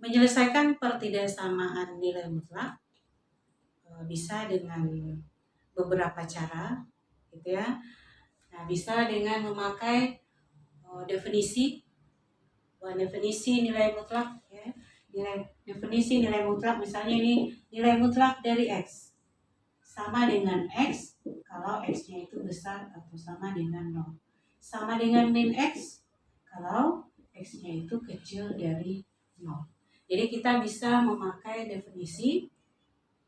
Menyelesaikan pertidaksamaan nilai mutlak bisa dengan beberapa cara, gitu ya. Nah, bisa dengan memakai definisi nilai mutlak, ya. Definisi nilai mutlak, misalnya ini nilai mutlak dari X sama dengan X kalau X-nya itu besar atau sama dengan 0. Sama dengan min X kalau X-nya itu kecil dari 0. Jadi kita bisa memakai definisi.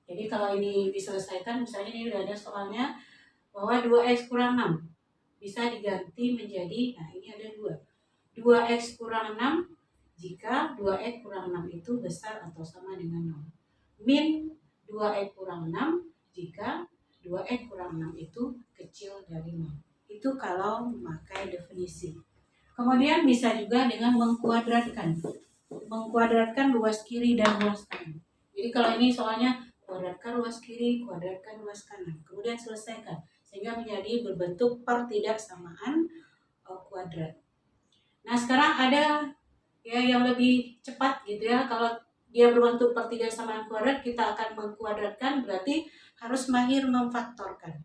Jadi kalau ini diselesaikan, misalnya ini udah ada soalnya bahwa 2X kurang 6 bisa diganti menjadi, nah ini ada 2X kurang 6 jika 2X kurang 6 itu besar atau sama dengan 0. Min 2X kurang 6 jika 2X kurang 6 itu kecil dari 0. Itu kalau memakai definisi. Kemudian bisa juga dengan mengkuadratkan. Mengkuadratkan luas kiri dan luas kanan. Jadi kalau ini soalnya kuadratkan luas kiri, kuadratkan luas kanan. Kemudian selesaikan. Sehingga menjadi berbentuk pertidaksamaan kuadrat. Nah, sekarang ada ya yang lebih cepat gitu ya. Kalau dia berbentuk pertidaksamaan kuadrat, kita akan mengkuadratkan, berarti harus mahir memfaktorkan.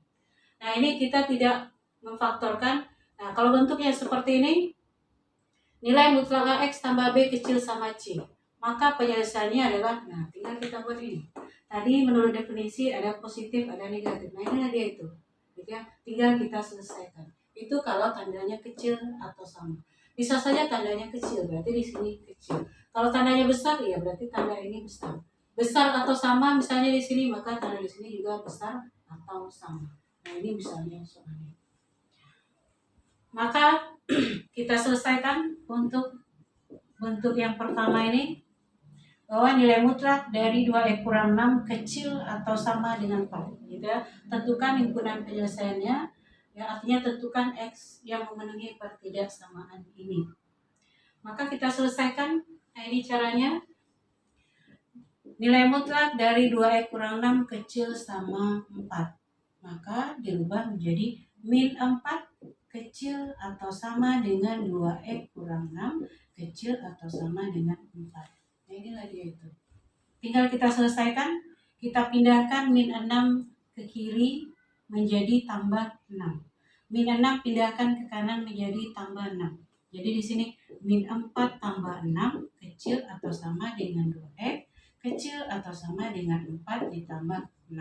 Nah, ini kita tidak memfaktorkan. Nah, kalau bentuknya seperti ini, nilai mutlak X tambah B kecil sama C, maka penyelesaiannya adalah, nah tinggal kita buat ini. Tadi menurut definisi ada positif, ada negatif. Nah, inilah dia itu. Gitu ya. Tinggal kita selesaikan. Itu kalau tandanya kecil atau sama. Bisa saja tandanya kecil, berarti di sini kecil. Kalau tandanya besar, ya berarti tanda ini besar. Besar atau sama, misalnya di sini, maka tanda di sini juga besar atau sama. Nah, ini misalnya soalnya. Maka kita selesaikan untuk bentuk yang pertama ini, bahwa nilai mutlak dari 2X kurang 6 kecil atau sama dengan 4. Gitu ya. Tentukan himpunan penyelesaiannya. Ya, artinya tentukan X yang memenuhi pertidaksamaan ini. Maka kita selesaikan. Nah, ini caranya. Nilai mutlak dari 2X kurang 6 kecil sama 4. Maka dirubah menjadi min 4 kecil atau sama dengan 2X kurang 6 kecil atau sama dengan 4. Nah, inilah dia itu. Tinggal kita selesaikan. Kita pindahkan min 6 ke kiri menjadi tambah 6. Min 6 pindahkan ke kanan menjadi tambah 6. Jadi di sini min 4 tambah 6 kecil atau sama dengan 2X kecil atau sama dengan 4 ditambah 6.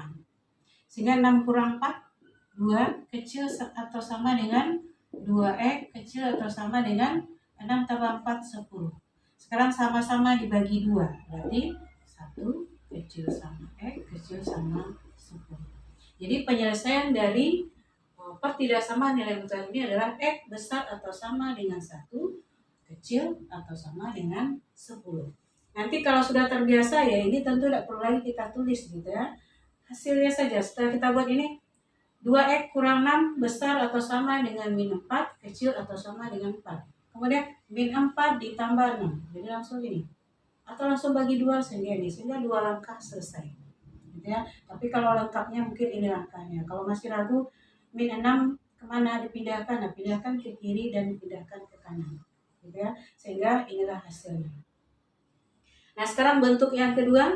Sehingga 6 kurang 4, 2 kecil atau sama dengan 2X kecil atau sama dengan 6 tambah 4, 10. Sekarang sama-sama dibagi 2. Berarti 1 kecil sama X kecil sama 10. Jadi penyelesaian dari pertidaksamaan nilai mutlak ini adalah X besar atau sama dengan 1, kecil atau sama dengan 10. Nanti kalau sudah terbiasa ya ini tentu tidak perlu lagi kita tulis gitu ya. Hasilnya saja setelah kita buat ini 2X kurang 6 besar atau sama dengan min 4 kecil atau sama dengan 4. Kemudian min 4 ditambah 6. Jadi langsung ini. Atau langsung bagi 2 sehingga 2 langkah selesai. Gitu ya. Tapi kalau lengkapnya mungkin ini langkahnya. Kalau masih ragu min 6 kemana dipindahkan? Nah, pindahkan ke kiri dan dipindahkan ke kanan. Gitu ya. Sehingga inilah hasilnya. Nah, sekarang bentuk yang kedua.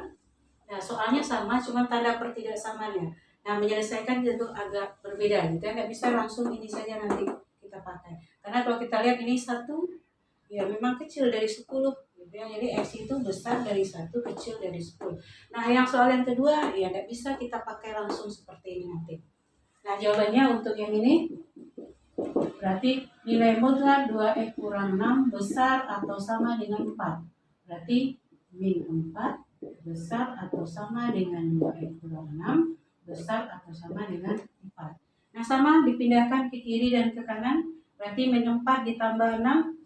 Nah, soalnya sama, cuma tanda pertidaksamaannya. Nah, menyelesaikan tentu agak berbeda. Gitu ya. Nggak bisa langsung ini saja nanti kita pakai. Karena kalau kita lihat ini 1, ya memang kecil dari 10. Gitu ya. Jadi X itu besar dari 1, kecil dari 10. Nah, yang soal yang kedua, ya nggak bisa kita pakai langsung seperti ini nanti. Nah, jawabannya untuk yang ini, berarti nilai mutlak 2X kurang 6 besar atau sama dengan 4. Berarti min 4 besar atau sama dengan 2X kurang 6 besar atau sama dengan 4. Nah, sama dipindahkan ke kiri dan ke kanan. Berarti min 4 ditambah 6,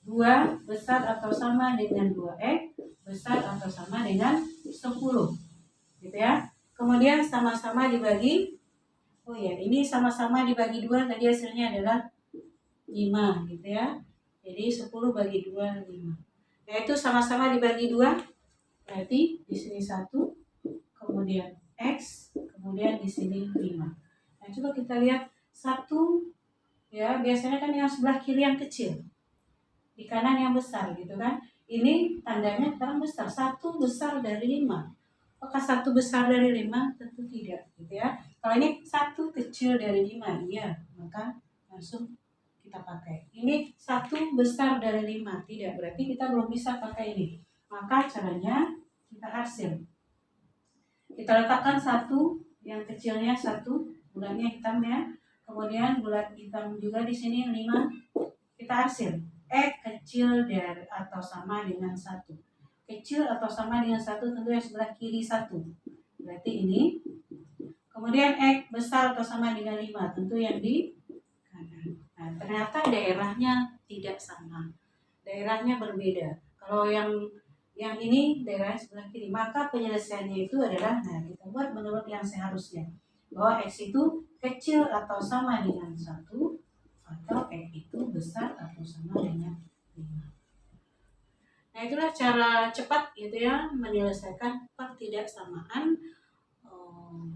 2 besar atau sama dengan 2X besar atau sama dengan 10. Gitu ya. Kemudian sama-sama dibagi. Oh ya, ini sama-sama dibagi 2, tadi hasilnya adalah 5 gitu ya. Jadi 10 bagi 2, 5. Nah, itu sama-sama dibagi 2. Berarti di sini 1, kemudian X, kemudian di sini 5. Nah, coba kita lihat 1 ya, biasanya kan yang sebelah kiri yang kecil. Di kanan yang besar gitu kan. ini tandanya sekarang besar, 1 besar dari 5. Apakah 1 besar dari 5? Tentu tidak, gitu ya. Kalau ini 1 kecil dari 5, iya, maka langsung kita pakai. Ini 1 besar dari 5, tidak, berarti kita belum bisa pakai ini. Maka caranya kita hasil. Kita letakkan 1, yang kecilnya 1, bulatnya hitam ya. Kemudian bulat hitam juga di sini 5. Kita hasil X kecil dari atau sama dengan 1. Kecil atau sama dengan 1 tentu yang sebelah kiri 1. Berarti ini. Kemudian X besar atau sama dengan 5, tentu yang di kanan. Nah, ternyata daerahnya tidak sama. Daerahnya berbeda. Kalau yang ini daerah sebelah kiri, maka penyelesaiannya itu adalah, nah kita buat menurut yang seharusnya. Bahwa X itu kecil atau sama dengan 1, atau X itu besar atau sama dengan 5. Nah, itulah cara cepat gitu ya menyelesaikan pertidaksamaan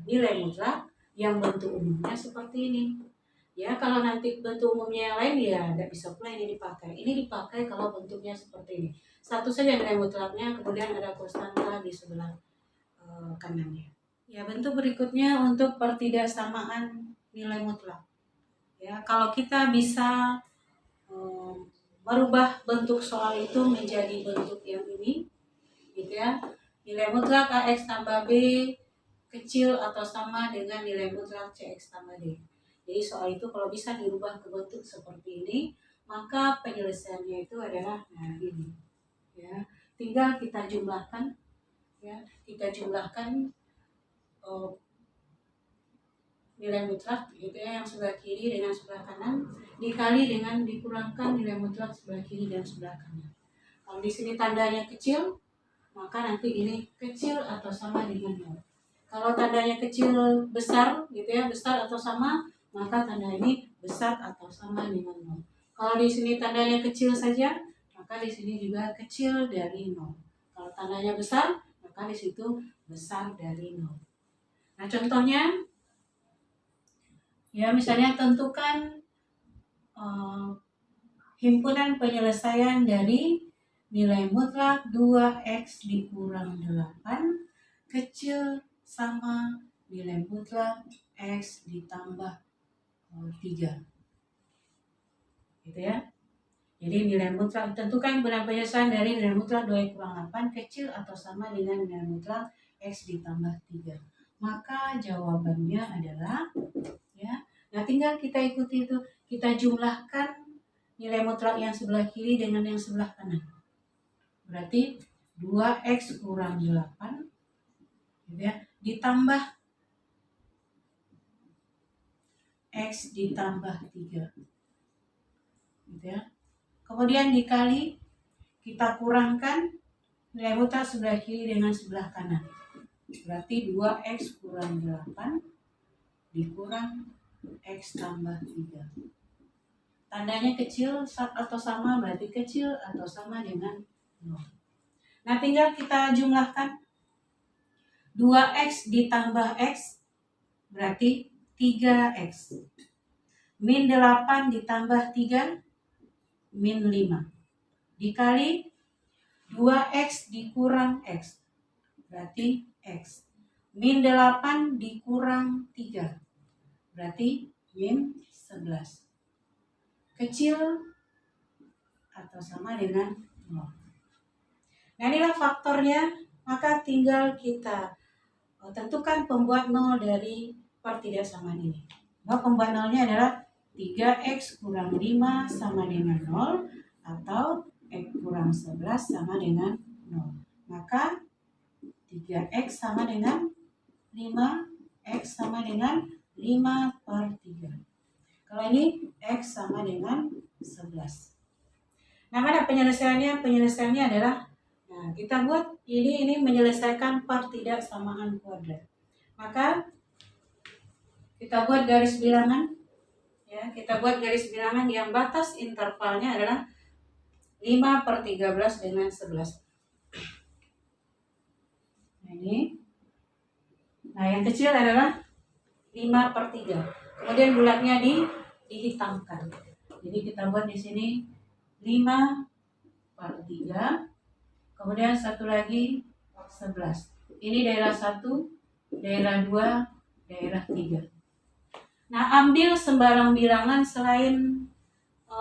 nilai mutlak yang bentuk umumnya seperti ini. Ya, kalau nanti bentuk umumnya yang lain ya tidak bisa pula ini dipakai. Ini dipakai kalau bentuknya seperti ini. Satu saja nilai mutlaknya, kemudian ada konstanta di sebelah kanannya. Ya, bentuk berikutnya untuk pertidaksamaan nilai mutlak. Ya, kalau kita bisa merubah bentuk soal itu menjadi bentuk yang ini, gitu ya. Nilai mutlak AX tambah B kecil atau sama dengan nilai mutlak CX tambah D. Jadi soal itu kalau bisa dirubah ke bentuk seperti ini, maka penyelesaiannya itu adalah nah ini. Ya, tinggal kita jumlahkan, ya, kita jumlahkan nilai mutlak gitu ya, yang sebelah kiri dengan sebelah kanan dikali dengan dikurangkan nilai mutlak sebelah kiri dan sebelah kanan. Kalau di sini tandanya kecil, maka nanti ini kecil atau sama dengan 0. Kalau tandanya kecil besar gitu ya, besar atau sama, maka tanda ini besar atau sama dengan 0. Kalau di sini tandanya kecil saja, maka di sini juga kecil dari 0. Kalau tandanya besar, maka di situ besar dari 0. Nah, contohnya ya, misalnya tentukan himpunan penyelesaian dari nilai mutlak 2x dikurang 8 kecil sama nilai mutlak x ditambah 3. Gitu ya. Jadi nilai mutlak tentukan himpunan penyelesaian dari nilai mutlak 2x kurang 8 kecil atau sama dengan nilai mutlak x ditambah 3. Maka jawabannya adalah ya. Nah, tinggal kita ikuti itu, kita jumlahkan nilai mutlak yang sebelah kiri dengan yang sebelah kanan. Berarti 2x kurang 8 gitu ya, ditambah x ditambah 3 gitu ya. Kemudian dikali, kita kurangkan nilai mutlak sebelah kiri dengan sebelah kanan. Berarti 2x kurang 8 dikurang x tambah 3. Tandanya kecil atau sama, berarti kecil atau sama dengan 0. Nah, tinggal kita jumlahkan. 2x ditambah x berarti 3x. Min 8 ditambah 3, min 5. Dikali 2x dikurang x, berarti x. Min 8 dikurang 3, berarti min 11. Kecil atau sama dengan 0. Nah, inilah faktornya, maka tinggal kita tentukan pembuat 0 dari pertidaksamaan ini. Bahwa pembuat 0-nya adalah 3x kurang 5 sama dengan 0 atau x kurang 11 sama dengan 0. Maka 3x sama dengan 5, x sama dengan 5/3. Kalau ini x sama dengan 11. Nah, mana penyelesaiannya? Penyelesaiannya adalah, nah, kita buat ini menyelesaikan pertidaksamaan kuadrat. Maka kita buat garis bilangan, ya, kita buat garis bilangan yang batas intervalnya adalah 5/13 dengan 11. Nah, ini. Nah, yang kecil adalah 5/3. Kemudian bulatnya dihitamkan. Jadi kita buat di sini 5/3 Kemudian satu lagi 11. Ini daerah 1, daerah 2, daerah 3. Nah, ambil sembarang bilangan selain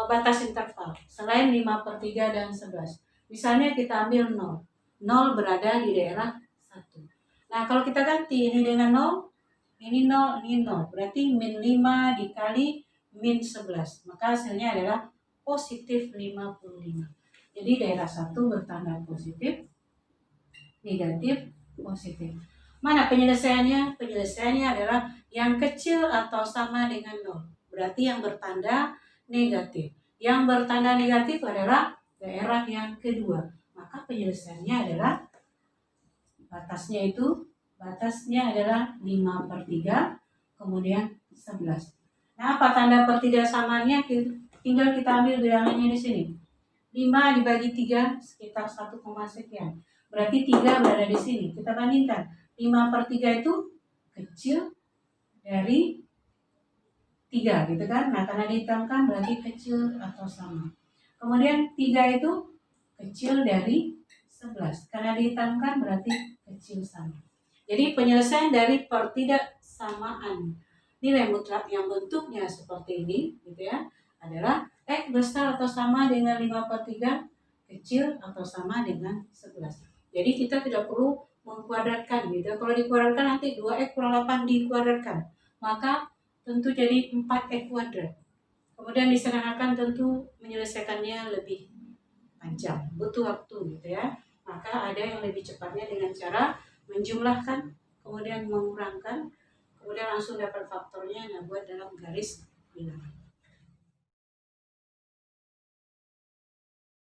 batas interval, selain 5/3 dan 11. Misalnya kita ambil 0. 0 berada di daerah 1. Nah, kalau kita ganti ini dengan 0, ini 0, ini 0. Berarti min 5 dikali min 11. Maka hasilnya adalah positif 55. Jadi daerah 1 bertanda positif, negatif, positif. Mana penyelesaiannya? Penyelesaiannya adalah yang kecil atau sama dengan 0. Berarti yang bertanda negatif. Yang bertanda negatif adalah daerah yang kedua. Maka penyelesaiannya adalah batasnya adalah 5/3, kemudian 11. Nah, apa tanda per 3 samanya? Tinggal kita ambil bilangannya di sini. 5 dibagi 3 sekitar 1, sekian. Berarti 3 berada di sini. Kita bandingkan. 5/3 itu kecil dari 3 gitu kan. Nah, karena dihitamkan berarti kecil atau sama. Kemudian 3 itu kecil dari 11. Karena dihitamkan berarti kecil sama. Jadi penyelesaian dari pertidaksamaan nilai mutlak yang bentuknya seperti ini gitu ya, adalah X besar atau sama dengan 5/3, kecil atau sama dengan 11. Jadi kita tidak perlu mengkuadratkan gitu. Kalau dikuadratkan nanti 2X kurang 8 dikuadratkan. Maka tentu jadi 4X kuadrat. Kemudian disederhanakan tentu menyelesaikannya lebih panjang, butuh waktu gitu ya. Maka ada yang lebih cepatnya dengan cara menjumlahkan, kemudian mengurangkan, kemudian langsung dapat faktornya, nah buat dalam garis bilangan.